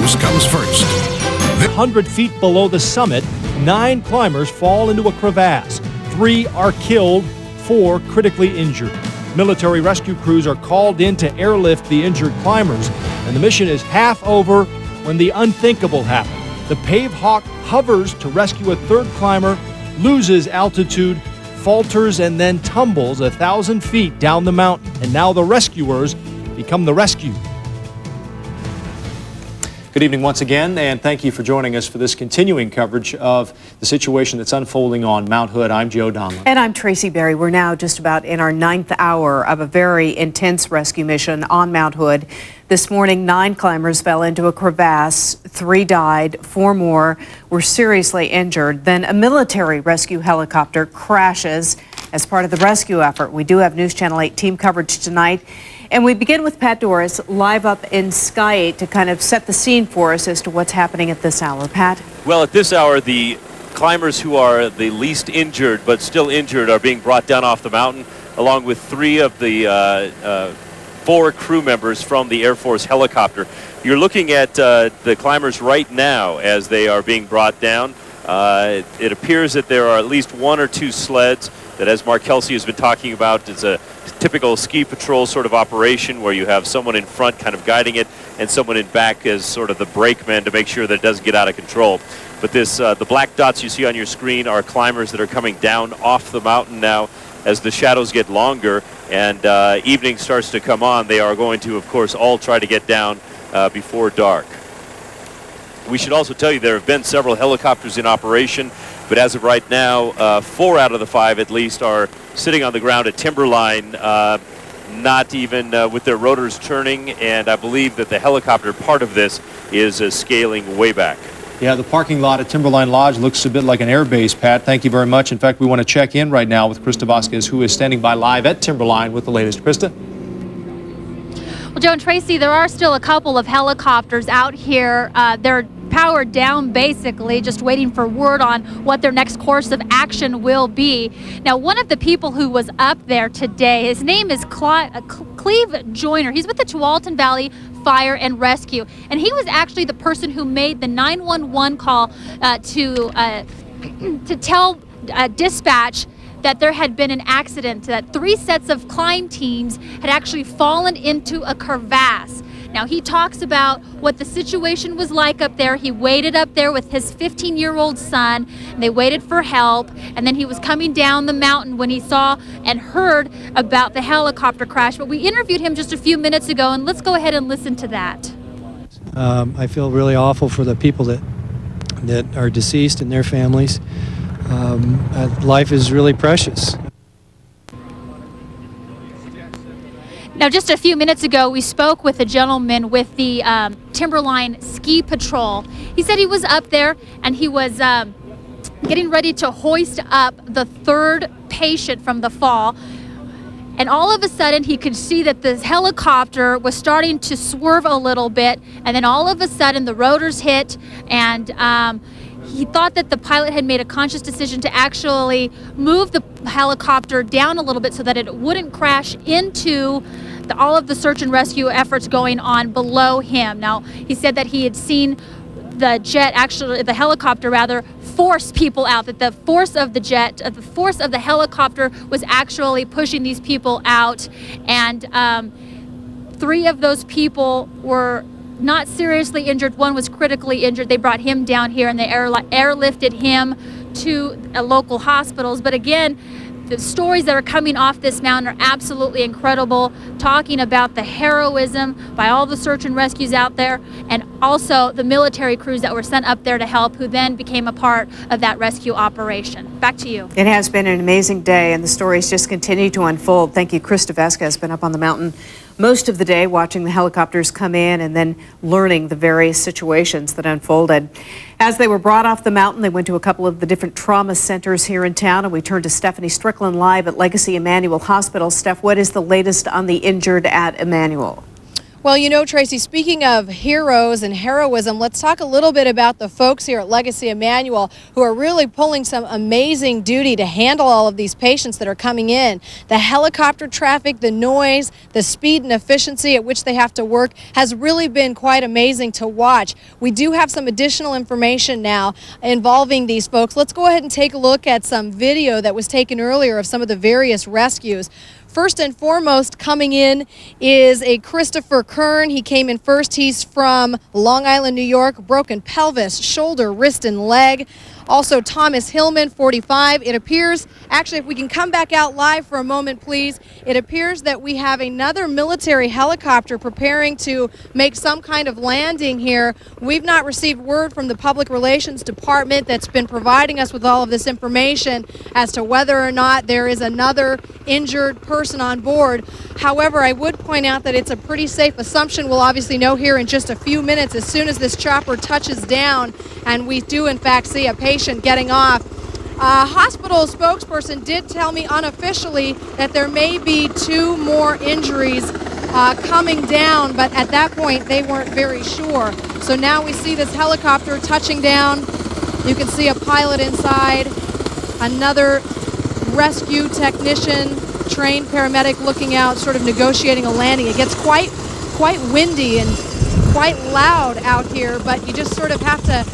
news comes first. 100 feet below the summit, 9 climbers fall into a crevasse. 3 are killed, 4 critically injured. Military rescue crews are called in to airlift the injured climbers, and the mission is half over when the unthinkable happened. The Pave Hawk hovers to rescue a 3rd climber, loses altitude, falters, and then tumbles 1,000 feet down the mountain. And now the rescuers become the rescued. Good evening once again, and thank you for joining us for this continuing coverage of the situation that's unfolding on Mount Hood. I'm Joe Donlin. And I'm Tracy Berry. We're now just about in our 9th hour of a very intense rescue mission on Mount Hood. This morning, 9 climbers fell into a crevasse. 3 died, 4 more were seriously injured. Then a military rescue helicopter crashes as part of the rescue effort. We do have News Channel 8 team coverage tonight. And we begin with Pat Doris live up in Sky 8 to kind of set the scene for us as to what's happening at this hour. Pat? Well, at this hour, the climbers who are the least injured but still injured are being brought down off the mountain, along with 3 of the 4 crew members from the Air Force helicopter. You're looking at the climbers right now as they are being brought down. It appears that there are at least 1 or 2 sleds that, as Mark Kelsey has been talking about, is a typical ski patrol sort of operation where you have someone in front kind of guiding it and someone in back as sort of the brakeman to make sure that it doesn't get out of control. But this, the black dots you see on your screen are climbers that are coming down off the mountain now as the shadows get longer and evening starts to come on. They are going to, of course, all try to get down before dark. We should also tell you there have been several helicopters in operation, but as of right now, 4 out of the 5 at least are sitting on the ground at Timberline, not even with their rotors turning, and I believe that the helicopter part of this is scaling way back. Yeah, the parking lot at Timberline Lodge looks a bit like an air base, Pat. Thank you very much. In fact, we want to check in right now with Krista Vasquez, who is standing by live at Timberline with the latest. Krista? Well, Joe and Tracy, there are still a couple of helicopters out here. They're powered down, basically, just waiting for word on what their next course of action will be. Now, one of the people who was up there today, his name is Cleve Joyner. He's with the Tualatin Valley Fire and Rescue, and he was actually the person who made the 911 call to tell dispatch that there had been an accident, that 3 sets of climb teams had actually fallen into a crevasse. Now, he talks about what the situation was like up there. He waited up there with his 15-year-old son, and they waited for help, and then he was coming down the mountain when he saw and heard about the helicopter crash. But we interviewed him just a few minutes ago, and let's go ahead and listen to that. I feel really awful for the people that are deceased and their families. Life is really precious. Now, just a few minutes ago, we spoke with a gentleman with the Timberline Ski Patrol. He said he was up there and he was getting ready to hoist up the 3rd patient from the fall. And all of a sudden, he could see that the helicopter was starting to swerve a little bit. And then all of a sudden, the rotors hit, and he thought that the pilot had made a conscious decision to actually move the helicopter down a little bit so that it wouldn't crash into all of the search and rescue efforts going on below him. Now, he said that he had seen the helicopter rather, force people out, that the force of the helicopter was actually pushing these people out. And 3 of those people were not seriously injured. 1 was critically injured. They brought him down here and they airlifted him to local hospitals. But again, the stories that are coming off this mountain are absolutely incredible, talking about the heroism by all the search and rescues out there, and also the military crews that were sent up there to help, who then became a part of that rescue operation. Back to you. It has been an amazing day, and the stories just continue to unfold. Thank you. Krista Vasquez has been up on the mountain most of the day watching the helicopters come in and then learning the various situations that unfolded. As they were brought off the mountain, they went to a couple of the different trauma centers here in town, and we turned to Stephanie Strickland live at Legacy Emmanuel Hospital. Steph, what is the latest on the injured at Emmanuel? Well, you know, Tracy, speaking of heroes and heroism, let's talk a little bit about the folks here at Legacy Emmanuel who are really pulling some amazing duty to handle all of these patients that are coming in. The helicopter traffic, the noise, the speed and efficiency at which they have to work has really been quite amazing to watch. We do have some additional information now involving these folks. Let's go ahead and take a look at some video that was taken earlier of some of the various rescues. First and foremost, coming in is a Christopher Kern. He came in first. He's from Long Island, New York. Broken pelvis, shoulder, wrist, and leg. Also, Thomas Hillman, 45. It appears, actually, if we can come back out live for a moment, please. It appears that we have another military helicopter preparing to make some kind of landing here. We've not received word from the Public Relations Department that's been providing us with all of this information as to whether or not there is another injured person on board. However, I would point out that it's a pretty safe assumption. We'll obviously know here in just a few minutes as soon as this chopper touches down and we do in fact see a patient getting off. A hospital spokesperson did tell me unofficially that there may be 2 more injuries coming down, but at that point they weren't very sure. So now we see this helicopter touching down. You can see a pilot inside, another rescue technician, trained paramedic looking out, sort of negotiating a landing. It gets quite windy and quite loud out here, but you just sort of have to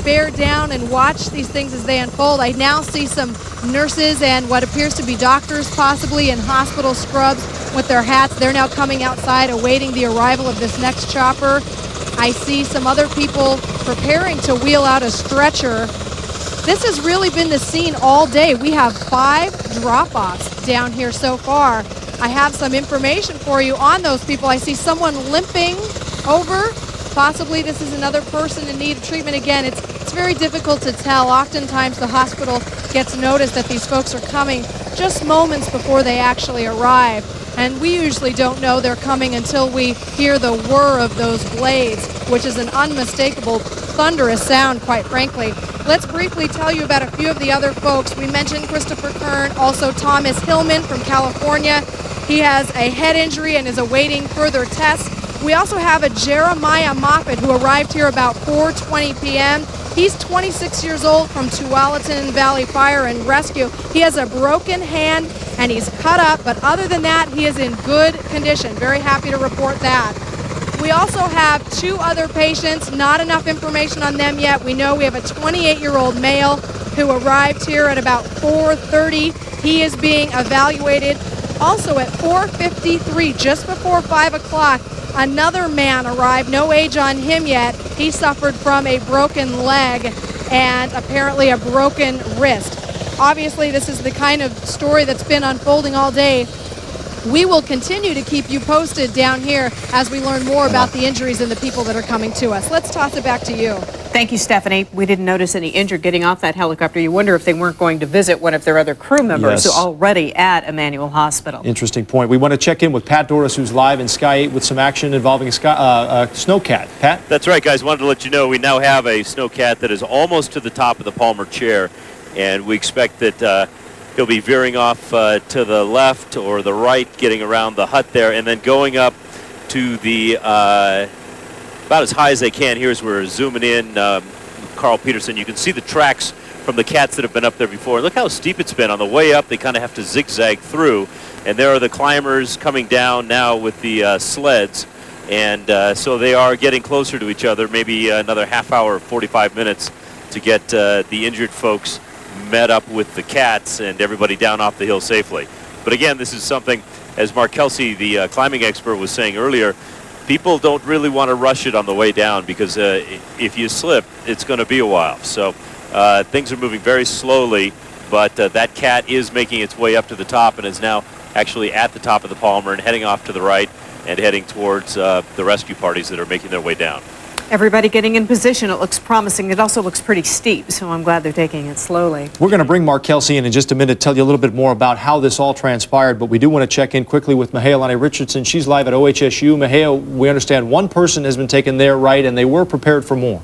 bear down and watch these things as they unfold. I now see some nurses and what appears to be doctors, possibly in hospital scrubs with their hats. They're now coming outside awaiting the arrival of this next chopper. I see some other people preparing to wheel out a stretcher. This has really been the scene all day. We have 5 drop-offs down here so far. I have some information for you on those people. I see someone limping over. Possibly this is another person in need of treatment. Again, it's very difficult to tell. Oftentimes the hospital gets notice that these folks are coming just moments before they actually arrive. And we usually don't know they're coming until we hear the whir of those blades, which is an unmistakable thunderous sound, quite frankly. Let's briefly tell you about a few of the other folks. We mentioned Christopher Kern, also Thomas Hillman from California. He has a head injury and is awaiting further tests. We also have a Jeremiah Moffett who arrived here about 4:20 p.m. He's 26 years old from Tualatin Valley Fire and Rescue. He has a broken hand and he's cut up, but other than that, he is in good condition. Very happy to report that. We also have 2 other patients, not enough information on them yet. We know we have a 28-year-old male who arrived here at about 4:30. He is being evaluated. Also at 4:53, just before 5 o'clock, another man arrived, no age on him yet. He suffered from a broken leg and apparently a broken wrist. Obviously, this is the kind of story that's been unfolding all day. We will continue to keep you posted down here as we learn more about the injuries and the people that are coming to us. Let's toss it back to you. Thank you, Stephanie. We didn't notice any injured getting off that helicopter. You wonder if they weren't going to visit one of their other crew members who are already at Emmanuel Hospital. Interesting point. We want to check in with Pat Doris, who's live in Sky 8 with some action involving a snowcat. Pat? That's right, guys. Wanted to let you know we now have a snowcat that is almost to the top of the Palmer chair, and we expect that he'll be veering off to the left or the right, getting around the hut there, and then going up to the about as high as they can. Here's where we're zooming in, Carl Peterson. You can see the tracks from the cats that have been up there before. Look how steep it's been. On the way up, they kind of have to zigzag through, and there are the climbers coming down now with the sleds, and so they are getting closer to each other, maybe another half hour, 45 minutes to get the injured folks met up with the cats and everybody down off the hill safely. But again, this is something, as Mark Kelsey, the climbing expert, was saying earlier, people don't really want to rush it on the way down because if you slip, it's going to be a while. So things are moving very slowly, but that cat is making its way up to the top and is now actually at the top of the Palmer and heading off to the right and heading towards the rescue parties that are making their way down. Everybody getting in position. It looks promising. It also looks pretty steep, so I'm glad they're taking it slowly. We're going to bring Mark Kelsey in just a minute to tell you a little bit more about how this all transpired, but we do want to check in quickly with Mahealani Richardson. She's live at OHSU. Mahea, we understand one person has been taken there, right, and they were prepared for more.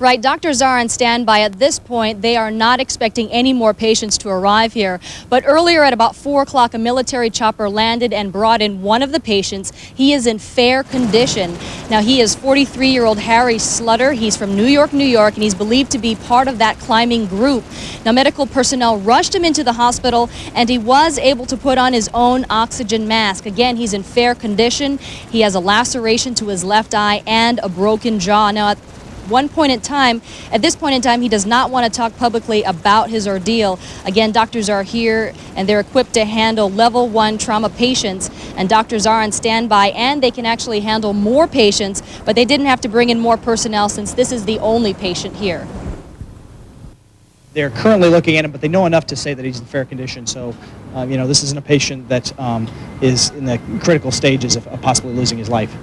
Right, doctors are on standby at this point. They are not expecting any more patients to arrive here. But earlier at about 4 o'clock, a military chopper landed and brought in one of the patients. He is in fair condition. Now, he is 43-year-old Harry Slutter. He's from New York, and he's believed to be part of that climbing group. Now, medical personnel rushed him into the hospital, and he was able to put on his own oxygen mask. Again, he's in fair condition. He has a laceration to his left eye and a broken jaw. Now, at this point in time, he does not want to talk publicly about his ordeal. Again, doctors are here and they're equipped to handle level 1 trauma patients, and doctors are on standby and they can actually handle more patients, but they didn't have to bring in more personnel since this is the only patient here. They're currently looking at him, but they know enough to say that he's in fair condition. So, this isn't a patient that is in the critical stages of possibly losing his life.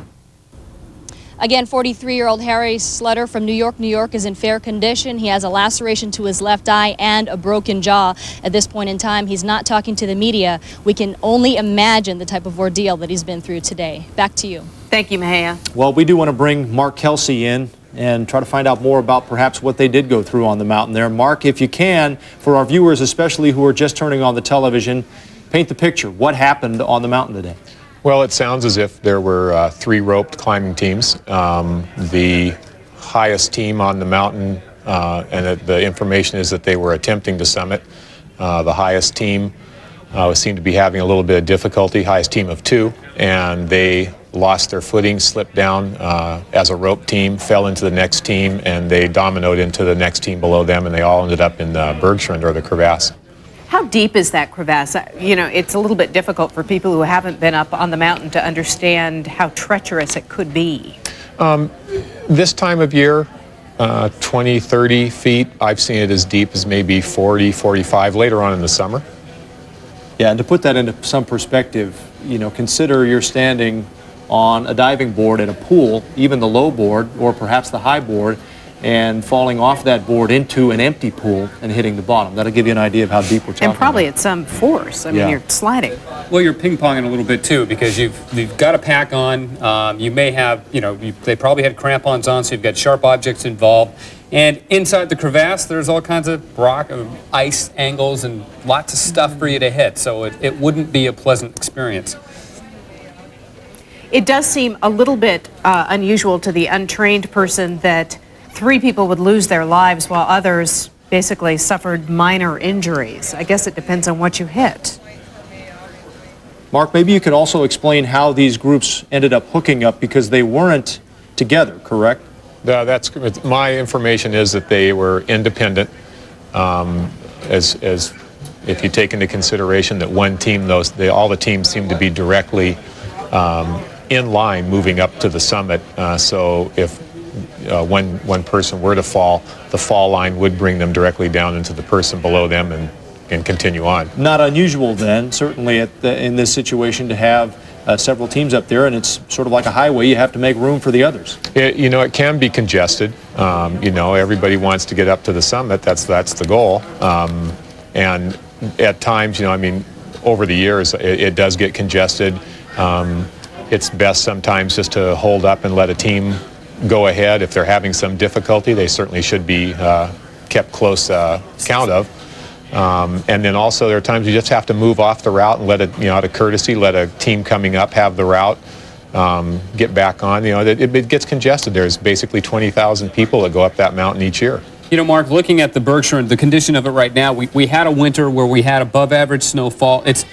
Again, 43-year-old Harry Slutter from New York is in fair condition. He has a laceration to his left eye and a broken jaw. At this point in time, he's not talking to the media. We can only imagine the type of ordeal that he's been through today. Back to you. Thank you, Mahia. Well, we do want to bring Mark Kelsey in and try to find out more about perhaps what they did go through on the mountain there. Mark, if you can, for our viewers, especially who are just turning on the television, paint the picture. What happened on the mountain today? Well, it sounds as if there were 3 roped climbing teams. The highest team on the mountain, and the information is that they were attempting to summit. The highest team seemed to be having a little bit of difficulty, highest team of 2, and they lost their footing, slipped down as a rope team, fell into the next team, and they dominoed into the next team below them, and they all ended up in the Bergstrand, or the crevasse. How deep is that crevasse? It's a little bit difficult for people who haven't been up on the mountain to understand how treacherous it could be. This time of year, 20, 30 feet. I've seen it as deep as maybe 40, 45 later on in the summer. Yeah, and to put that into some perspective, consider you're standing on a diving board at a pool, even the low board or perhaps the high board, and falling off that board into an empty pool and hitting the bottom. That'll give you an idea of how deep we're talking And probably about. at some force. I mean, you're sliding. Well, you're ping-ponging a little bit, too, because you've got a pack on. You may have, they probably had crampons on, so you've got sharp objects involved. And inside the crevasse, there's all kinds of rock, ice angles, and lots of stuff for you to hit. So it wouldn't be a pleasant experience. It does seem a little bit unusual to the untrained person that 3 people would lose their lives while others basically suffered minor injuries. I guess it depends on what you hit. Mark, maybe you could also explain how these groups ended up hooking up, because they weren't together, correct? That's my information is that they were independent. As if you take into consideration that one team, all the teams seem to be directly in line moving up to the summit. So if one person were to fall, the fall line would bring them directly down into the person below them and continue on. Not unusual then, certainly in this situation, to have several teams up there, and it's sort of like a highway. You have to make room for the others. It can be congested. Everybody wants to get up to the summit. That's the goal. And at times, over the years, it does get congested. It's best sometimes just to hold up and let a team go ahead. If they're having some difficulty, they certainly should be kept close count of. And then also there are times you just have to move off the route and let it, out of courtesy, let a team coming up have the route, get back on. It gets congested. There's basically 20,000 people that go up that mountain each year. Mark, looking at the Bergstrand, the condition of it right now, we had a winter where we had above average snowfall. It's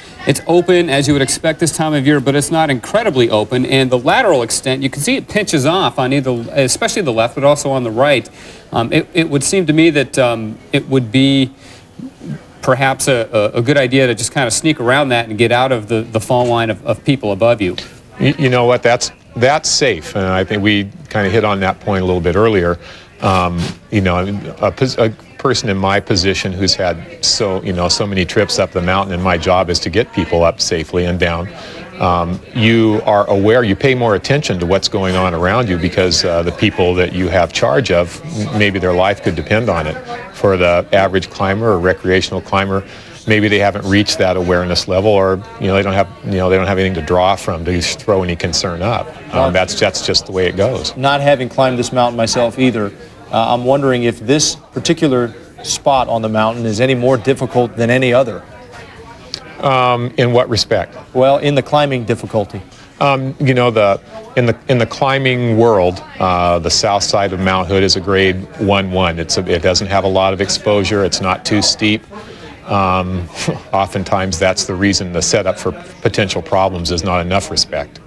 open, as you would expect this time of year, but it's not incredibly open. And the lateral extent, you can see it pinches off on either, especially the left, but also on the right. It would seem to me that it would be perhaps a good idea to just kind of sneak around that and get out of the fall line of people above you. You know what, that's safe. And I think we kind of hit on that point a little bit earlier. A person in my position who's had so many trips up the mountain, and my job is to get people up safely and down. You are aware, you pay more attention to what's going on around you, because the people that you have charge of, maybe their life could depend on it. For the average climber or recreational climber, maybe they haven't reached that awareness level, or they don't have anything to draw from to throw any concern up. That's just the way it goes. Not having climbed this mountain myself either, I'm wondering if this particular spot on the mountain is any more difficult than any other. In what respect? Well, in the climbing difficulty. You know, in the climbing world, the south side of Mount Hood is a grade 1-1. It doesn't have a lot of exposure. It's not too steep. Oftentimes, that's the reason the setup for potential problems is not enough respect.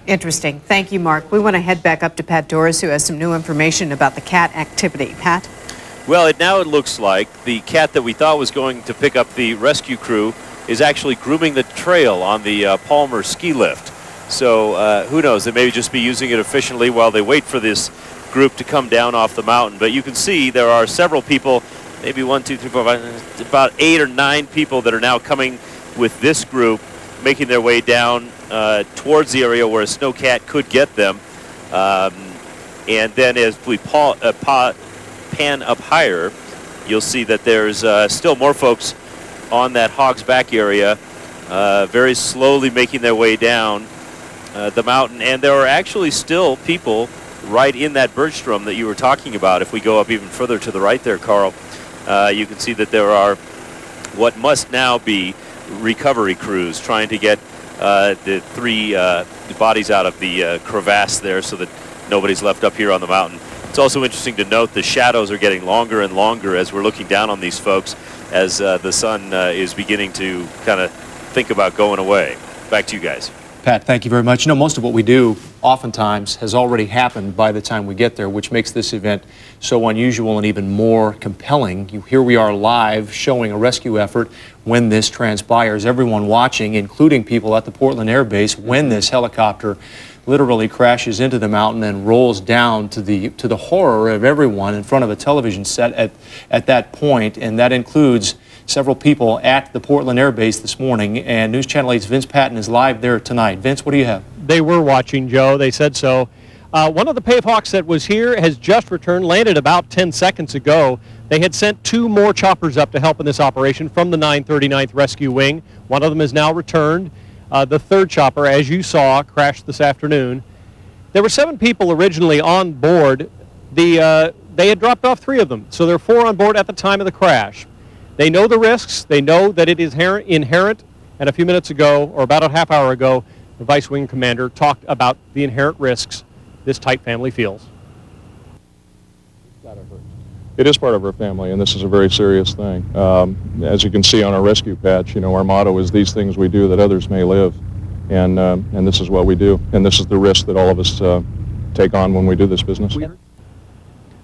Interesting. Thank you, Mark. We want to head back up to Pat Doris, who has some new information about the cat activity. Pat? Well, now it looks like the cat that we thought was going to pick up the rescue crew is actually grooming the trail on the Palmer ski lift. So who knows? They may just be using it efficiently while they wait for this group to come down off the mountain. But you can see there are several people, maybe 1, 2, 3, 4, 5, about 8 or 9 people that are now coming with this group, making their way down towards the area where a snowcat could get them. And then as we pan up higher, you'll see that there's still more folks on that Hog's Back area, very slowly making their way down the mountain. And there are actually still people right in that Bergstrom that you were talking about. If we go up even further to the right there, Carl, you can see that there are what must now be recovery crews trying to get the 3 bodies out of the crevasse there so that nobody's left up here on the mountain. It's also interesting to note the shadows are getting longer and longer as we're looking down on these folks as the sun is beginning to kind of think about going away. Back to you guys. Pat, thank you very much. You know, most of what we do oftentimes has already happened by the time we get there, which makes this event so unusual and even more compelling. Here we are live showing a rescue effort when this transpires. Everyone watching, including people at the Portland Air Base, when this helicopter literally crashes into the mountain and rolls down to the horror of everyone in front of a television set at that point, and that includes several people at the Portland Air Base this morning. And News Channel 8's Vince Patton is live there tonight. Vince, what do you have? They were watching, Joe. They said so. One of the Pavehawks that was here has just returned, landed about 10 seconds ago. They had sent 2 more choppers up to help in this operation from the 939th Rescue Wing. One of them is now returned. The 3rd chopper, as you saw, crashed this afternoon. There were 7 people originally on board. They had dropped off 3 of them, so there are 4 on board at the time of the crash. They know the risks. They know that it is inherent. And a few minutes ago, or about a half hour ago, the Vice Wing Commander talked about the inherent risks this tight family feels. It is part of our family, and this is a very serious thing. As you can see on our rescue patch, you know, our motto is these things we do that others may live. And this is what we do. And this is the risk that all of us take on when we do this business.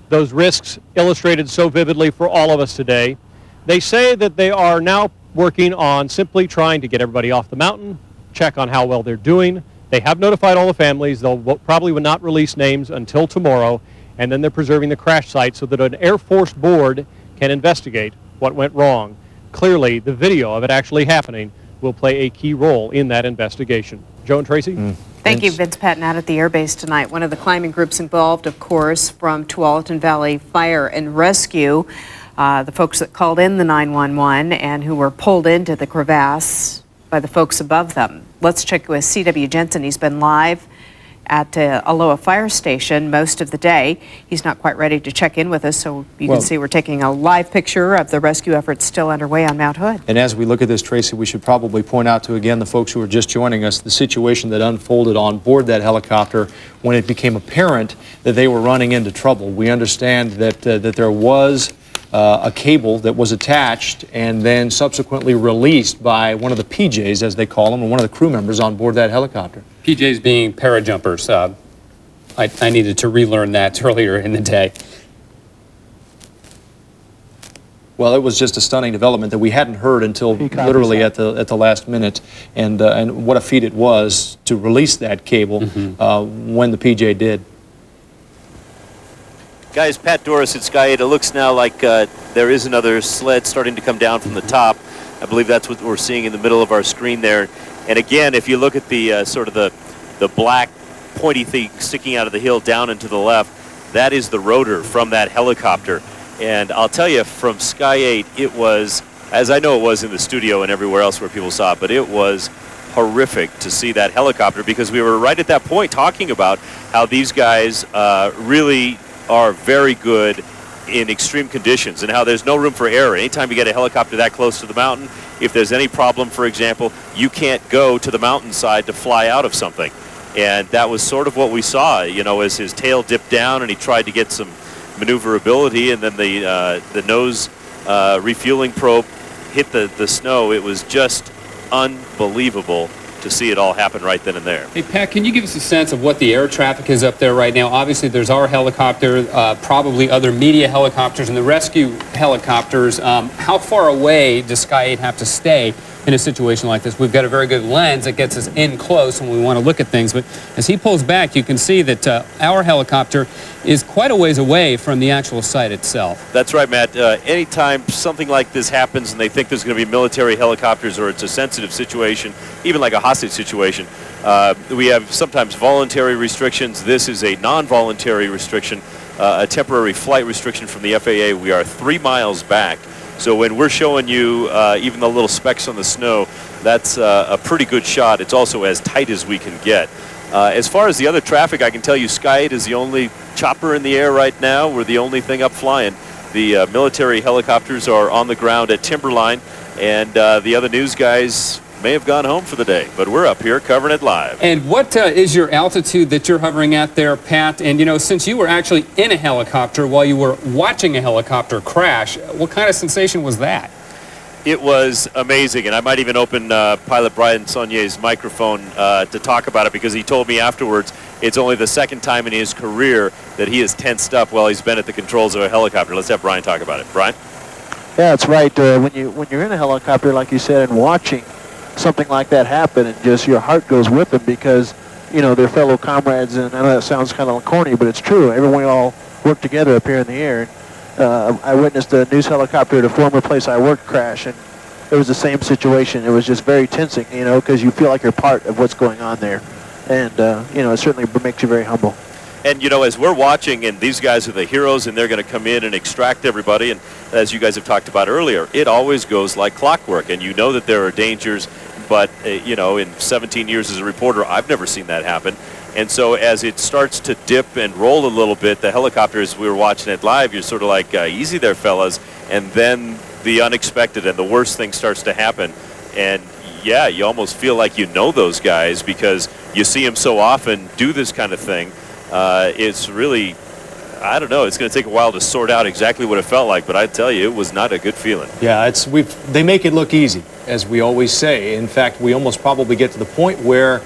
Those risks illustrated so vividly for all of us today. They say that they are now working on simply trying to get everybody off the mountain, check on how well they're doing. They have notified all the families. They'll probably will not release names until tomorrow, and then they're preserving the crash site so that an Air Force board can investigate what went wrong. Clearly, the video of it actually happening will play a key role in that investigation. Joe and Tracy? Thank you, Vince Patton, out at the Air Base tonight. One of the climbing groups involved, of course, from Tualatin Valley Fire and Rescue. The folks that called in the 911 and who were pulled into the crevasse by the folks above them. Let's check with C.W. Jensen. He's been live at Aloha Fire Station most of the day. He's not quite ready to check in with us, so you can see we're taking a live picture of the rescue efforts still underway on Mount Hood. And as we look at this, Tracy, we should probably point out to, again, the folks who are just joining us, the situation that unfolded on board that helicopter when it became apparent that they were running into trouble. We understand that there was a cable that was attached and then subsequently released by one of the PJs, as they call them, and one of the crew members on board that helicopter. PJs being parajumpers. I needed to relearn that earlier in the day. Well, it was just a stunning development that we hadn't heard until literally at the last minute, and what a feat it was to release that cable when the PJ did. Guys, Pat Doris at Sky 8. It looks now like there is another sled starting to come down from the top. I believe that's what we're seeing in the middle of our screen there. And again, if you look at the sort of the black pointy thing sticking out of the hill down and to the left, that is the rotor from that helicopter. And I'll tell you, from Sky 8, it was, as I know it was in the studio and everywhere else where people saw it, but it was horrific to see that helicopter, because we were right at that point talking about how these guys really are very good in extreme conditions and how there's no room for error. Anytime you get a helicopter that close to the mountain, if there's any problem, for example, you can't go to the mountainside to fly out of something. And that was sort of what we saw, you know, as his tail dipped down and he tried to get some maneuverability, and then the nose refueling probe hit the snow. It was just unbelievable to see it all happen right then and there. Hey, Pat, can you give us a sense of what the air traffic is up there right now? Obviously, there's our helicopter, probably other media helicopters, and the rescue helicopters. How far away does Sky 8 have to stay in a situation like this? We've got a very good lens that gets us in close when we want to look at things, but as he pulls back, you can see that our helicopter is quite a ways away from the actual site itself. That's right, Matt. Anytime something like this happens and they think there's going to be military helicopters or it's a sensitive situation, even like a hostage situation, we have sometimes voluntary restrictions. This is a non-voluntary restriction, a temporary flight restriction from the FAA. We are 3 miles back. So when we're showing you even the little specks on the snow, that's a pretty good shot. It's also as tight as we can get. As far as the other traffic, I can tell you Sky 8 is the only chopper in the air right now. We're the only thing up flying. The military helicopters are on the ground at Timberline, and the other news guys may have gone home for the day, but we're up here covering it live. And what is your altitude that you're hovering at there, Pat? And, you know, since you were actually in a helicopter while you were watching a helicopter crash, what kind of sensation was that? It was amazing, and I might even open pilot Brian Saulnier's microphone to talk about it, because he told me afterwards it's only the second time in his career that he has tensed up while he's been at the controls of a helicopter. Let's have Brian talk about it. Brian? Yeah, that's right. When you're in a helicopter, like you said, and watching something like that happen, and just your heart goes with them, because, you know, they're fellow comrades, and I know that sounds kind of corny, but it's true. Everyone all work together up here in the air. I witnessed a news helicopter at a former place I worked crash, and it was the same situation. It was just very tensing, you know, because you feel like you're part of what's going on there. And, you know, it certainly makes you very humble. And, you know, as we're watching, and these guys are the heroes, and they're going to come in and extract everybody, and as you guys have talked about earlier, it always goes like clockwork, and you know that there are dangers, but, you know, in 17 years as a reporter, I've never seen that happen. And so as it starts to dip and roll a little bit, the helicopters, we were watching it live, you're sort of like, easy there, fellas, and then the unexpected and the worst thing starts to happen. And, yeah, you almost feel like you know those guys because you see them so often do this kind of thing. It's really, I don't know, it's going to take a while to sort out exactly what it felt like, but I tell you, it was not a good feeling. Yeah, they make it look easy, as we always say. In fact, we almost probably get to the point where,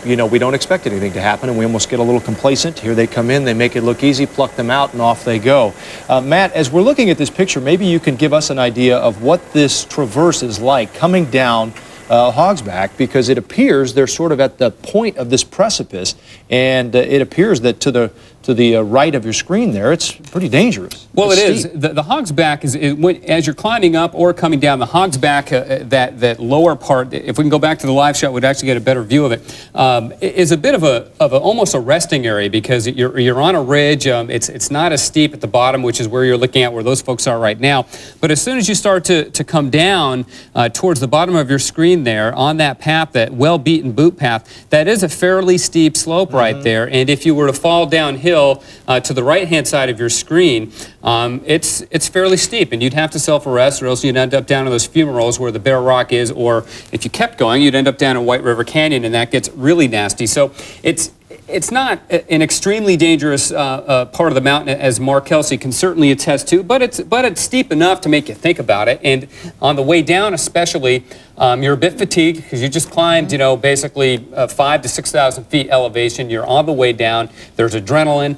you know, we don't expect anything to happen, and we almost get a little complacent. Here they come in, they make it look easy, pluck them out, and off they go. Matt, as we're looking at this picture, maybe you can give us an idea of what this traverse is like coming down Hogsback, because it appears they're sort of at the point of this precipice, and it appears that to the right of your screen there, it's pretty dangerous. Well, it is. The Hogsback is as you're climbing up or coming down the Hogsback, that lower part. If we can go back to the live shot, we'd actually get a better view of it. Is a bit of a almost a resting area, because you're on a ridge. It's not as steep at the bottom, which is where you're looking at, where those folks are right now. But as soon as you start to come down towards the bottom of your screen there on that path, that well-beaten boot path, that is a fairly steep slope right there. And if you were to fall downhill to the right-hand side of your screen, it's fairly steep, and you'd have to self-arrest, or else you'd end up down in those fumaroles where the Bear Rock is, or if you kept going, you'd end up down in White River Canyon, and that gets really nasty. So it's not an extremely dangerous part of the mountain, as Mark Kelsey can certainly attest to, but it's steep enough to make you think about it. And on the way down especially, you're a bit fatigued because you just climbed, you know, basically 5,000 to 6,000 feet elevation. You're on the way down. There's adrenaline,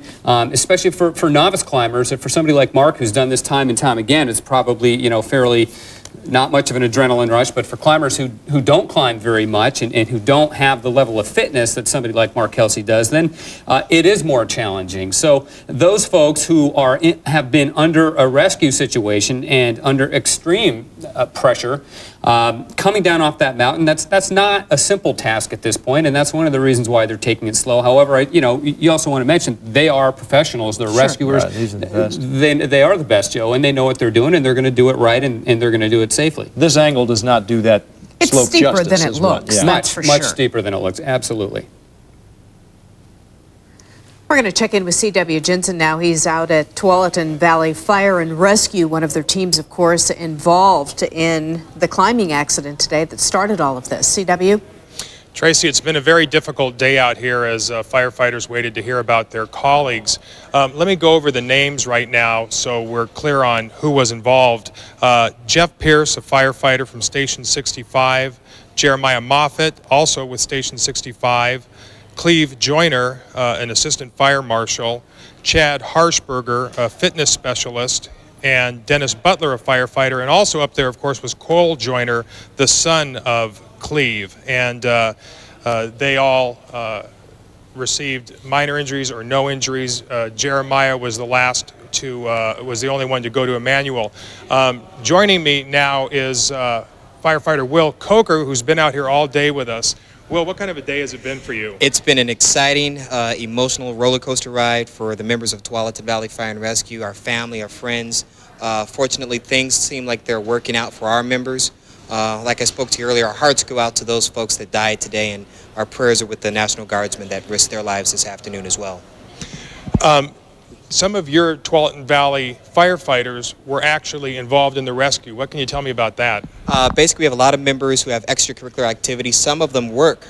especially for novice climbers. And for somebody like Mark, who's done this time and time again, it's probably, you know, fairly not much of an adrenaline rush. But for climbers who don't climb very much and who don't have the level of fitness that somebody like Mark Kelsey does, then it is more challenging. So those folks who have been under a rescue situation and under extreme pressure, coming down off that mountain, that's not a simple task at this point, and that's one of the reasons why they're taking it slow. However, you know, you also want to mention they are professionals. They're rescuers. Right, these are the best. They are the best, Joe, and they know what they're doing, and they're going to do it right, and they're going to do it safely. This angle does not do that It's slope steeper justice. than it looks, Yeah. that's for Much sure. steeper than it looks, absolutely. We're going to check in with C.W. Jensen now. He's out at Tualatin Valley Fire and Rescue, one of their teams, of course, involved in the climbing accident today that started all of this. C.W.? Tracy, it's been a very difficult day out here as firefighters waited to hear about their colleagues. Let me go over the names right now so we're clear on who was involved. Jeff Pierce, a firefighter from Station 65. Jeremiah Moffett, also with Station 65. Cleve Joyner, an assistant fire marshal. Chad Harshberger, a fitness specialist. And Dennis Butler, a firefighter. And also up there, of course, was Cole Joyner, the son of Cleve, and they all received minor injuries or no injuries. Jeremiah was the was the only one to go to Emmanuel. Joining me now is firefighter Will Coker, who's been out here all day with us. Will, what kind of a day has it been for you? It's been an exciting, emotional roller coaster ride for the members of Tualatin Valley Fire and Rescue, our family, our friends. Fortunately, things seem like they're working out for our members. Like I spoke to you earlier, our hearts go out to those folks that died today, and our prayers are with the National Guardsmen that risked their lives this afternoon as well. Some of your Tualatin Valley firefighters were actually involved in the rescue. What can you tell me about that? Basically, we have a lot of members who have extracurricular activities. Some of them work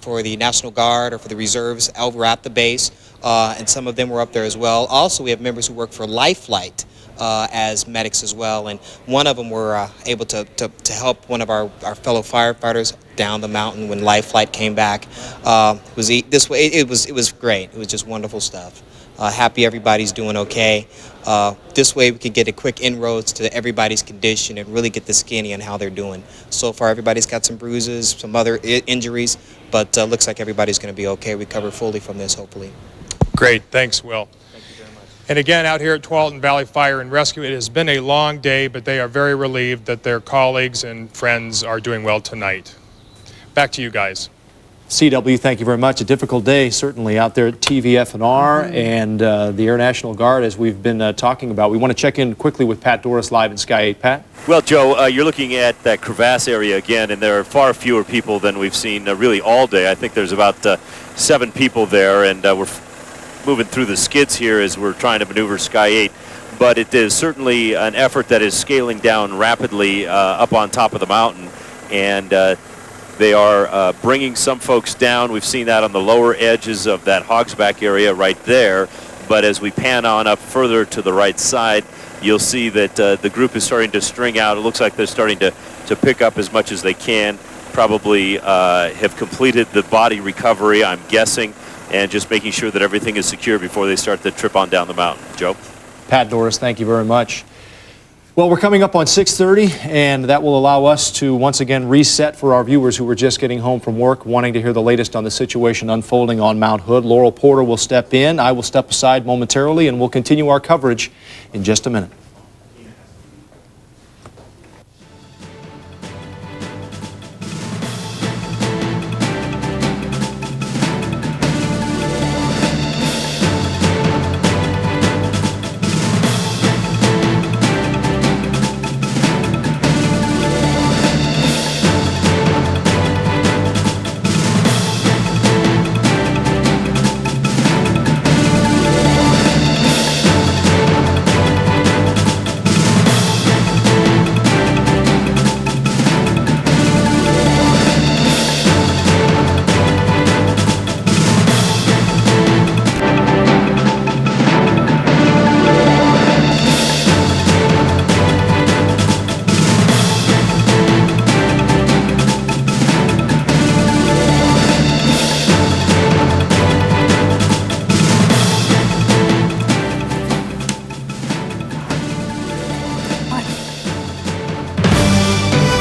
for the National Guard or for the reserves over at the base, and some of them were up there as well. Also, we have members who work for Life Flight as medics as well, and one of them were able to help one of our fellow firefighters down the mountain when Life Flight came back. It was great. It was just wonderful stuff. Happy everybody's doing okay. This way we can get a quick inroads to everybody's condition and really get the skinny on how they're doing. So far everybody's got some bruises, some other injuries, but looks like everybody's going to be okay, recover fully from this hopefully. Great, thanks Will. And again, out here at Tualatin Valley Fire and Rescue, it has been a long day, but they are very relieved that their colleagues and friends are doing well tonight. Back to you guys. CW, thank you very much. A difficult day, certainly, out there at TVF&R and the Air National Guard, as we've been talking about. We want to check in quickly with Pat Doris live in Sky 8. Pat? Well, Joe, you're looking at that crevasse area again, and there are far fewer people than we've seen really all day. I think there's about 7 people there, and we're moving through the skids here as we're trying to maneuver Sky 8. But it is certainly an effort that is scaling down rapidly up on top of the mountain, and they are bringing some folks down. We've seen that on the lower edges of that Hogsback area right there. But as we pan on up further to the right side, you'll see that the group is starting to string out. It looks like they're starting to pick up as much as they can. Probably have completed the body recovery, I'm guessing, and just making sure that everything is secure before they start the trip on down the mountain. Joe? Pat Doris, thank you very much. Well, we're coming up on 6:30, and that will allow us to once again reset for our viewers who were just getting home from work, wanting to hear the latest on the situation unfolding on Mount Hood. Laurel Porter will step in. I will step aside momentarily, and we'll continue our coverage in just a minute.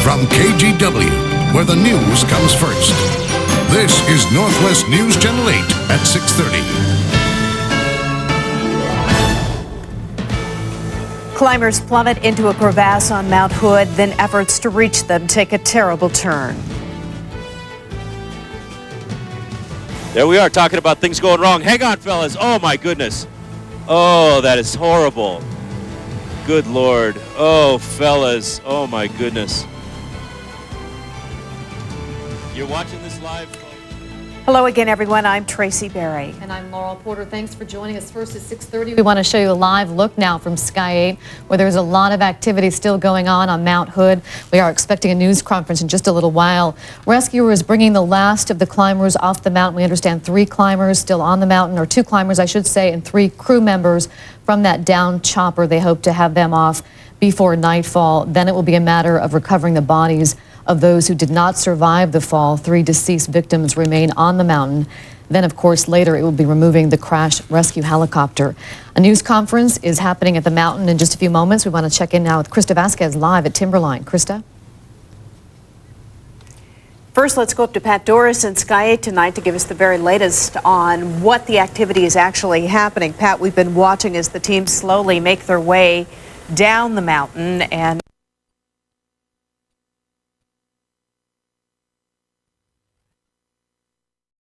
From KGW, where the news comes first. This is Northwest News Channel 8 at 6:30. Climbers plummet into a crevasse on Mount Hood, then efforts to reach them take a terrible turn. There we are talking about things going wrong. Hang on, fellas. Oh, my goodness. Oh, that is horrible. Good Lord. Oh, fellas. Oh, my goodness. You're watching this live, folks. Hello again, everyone. I'm Tracy Berry. And I'm Laurel Porter. Thanks for joining us. First at 6:30. We want to show you a live look now from Sky 8, where there's a lot of activity still going on Mount Hood. We are expecting a news conference in just a little while. Rescuers bringing the last of the climbers off the mountain. We understand 3 climbers still on the mountain, or 2 climbers, I should say, and 3 crew members from that downed chopper. They hope to have them off before nightfall. Then it will be a matter of recovering the bodies of those who did not survive the fall. 3 deceased victims remain on the mountain. Then, of course, later it will be removing the crash rescue helicopter. A news conference is happening at the mountain in just a few moments. We want to check in now with Krista Vasquez live at Timberline. Krista? First, let's go up to Pat Doris in Sky 8 tonight to give us the very latest on what the activity is actually happening. Pat, we've been watching as the teams slowly make their way down the mountain, and